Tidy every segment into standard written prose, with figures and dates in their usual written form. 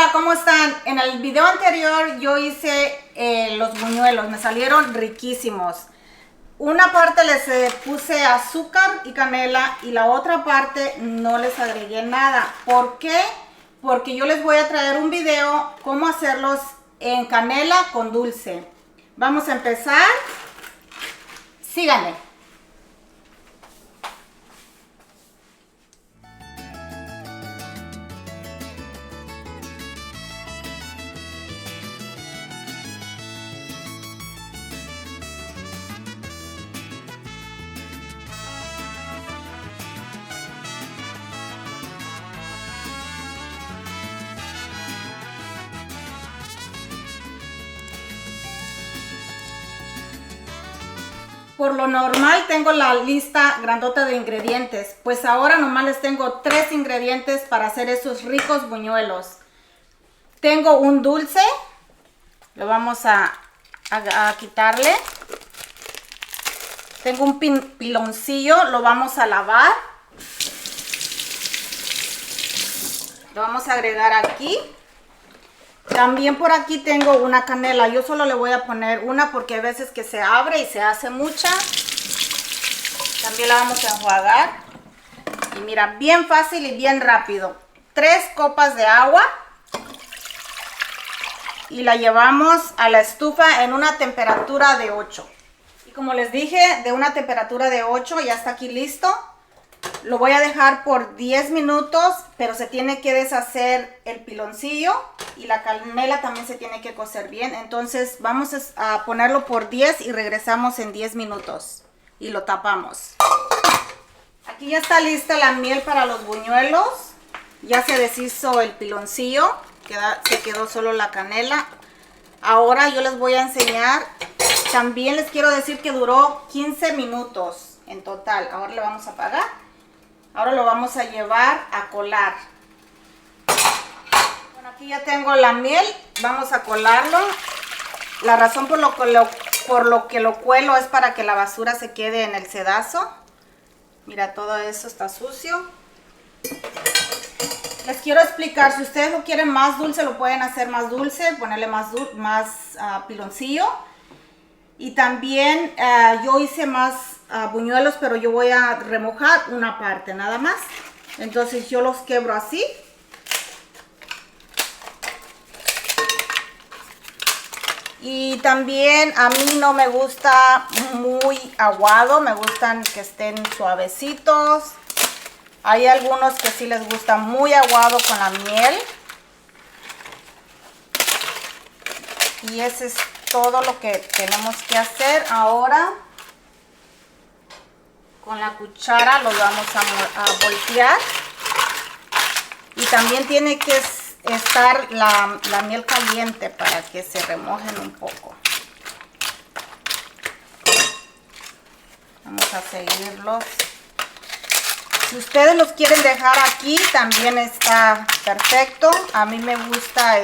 Hola, ¿cómo están? En el video anterior yo hice los buñuelos, me salieron riquísimos. Una parte les puse azúcar y canela y la otra parte no les agregué nada. ¿Por qué? Porque yo les voy a traer un video cómo hacerlos en canela con dulce. Vamos a empezar. Síganme. Por lo normal tengo la lista grandota de ingredientes, pues ahora nomás les tengo 3 ingredientes para hacer esos ricos buñuelos. Tengo un dulce, lo vamos a quitarle. Tengo un piloncillo, lo vamos a lavar. Lo vamos a agregar aquí. También por aquí tengo una canela. Yo solo le voy a poner una porque hay veces que se abre y se hace mucha. También la vamos a enjuagar. Y mira, bien fácil y bien rápido. 3 copas de agua. Y la llevamos a la estufa en una temperatura de 8. Y como les dije, de una temperatura de 8 ya está aquí listo. Lo voy a dejar por 10 minutos, pero se tiene que deshacer el piloncillo y la canela también se tiene que cocer bien. Entonces vamos a ponerlo por 10 y regresamos en 10 minutos y lo tapamos. Aquí ya está lista la miel para los buñuelos. Ya se deshizo el piloncillo, se quedó solo la canela. Ahora yo les voy a enseñar. También les quiero decir que duró 15 minutos en total. Ahora le vamos a apagar. Ahora lo vamos a llevar a colar. Bueno, aquí ya tengo la miel. Vamos a colarlo. La razón por lo que lo cuelo es para que la basura se quede en el sedazo. Mira, todo eso está sucio. Les quiero explicar, si ustedes lo quieren más dulce, lo pueden hacer más dulce, ponerle más piloncillo. Y también yo hice más buñuelos, pero yo voy a remojar una parte nada más. Entonces yo los quebro así. Y también a mí no me gusta muy aguado, me gustan que estén suavecitos. Hay algunos que sí les gusta muy aguado con la miel. Y ese es todo lo que tenemos que hacer. Ahora con la cuchara lo vamos a voltear. Y también tiene que estar la miel caliente para que se remojen un poco. Vamos a seguirlos. Si ustedes los quieren dejar aquí, también está perfecto. A mí me gusta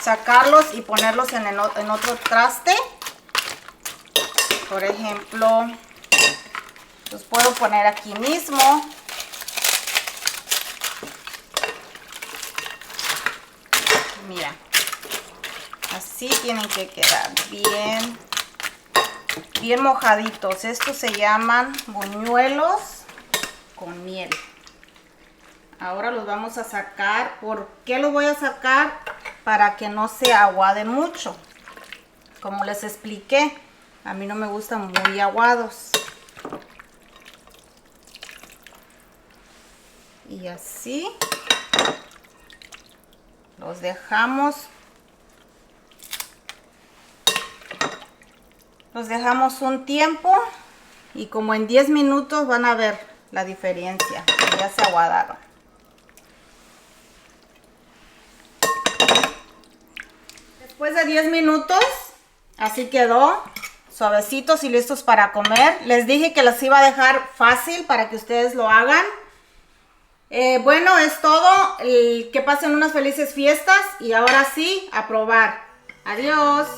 sacarlos y ponerlos en otro traste. Por ejemplo, los puedo poner aquí mismo. Mira, así tienen que quedar bien mojaditos. Estos se llaman buñuelos con miel. Ahora los vamos a sacar. ¿Por qué los voy a sacar? Para que no se aguaden mucho. Como les expliqué, a mí no me gustan muy aguados. Y así los dejamos. Los dejamos un tiempo y como en 10 minutos van a ver la diferencia. Ya se aguadaron. Después de 10 minutos, así quedó, suavecitos y listos para comer. Les dije que los iba a dejar fácil para que ustedes lo hagan. Bueno, es todo. Que pasen unas felices fiestas y ahora sí, a probar. Adiós.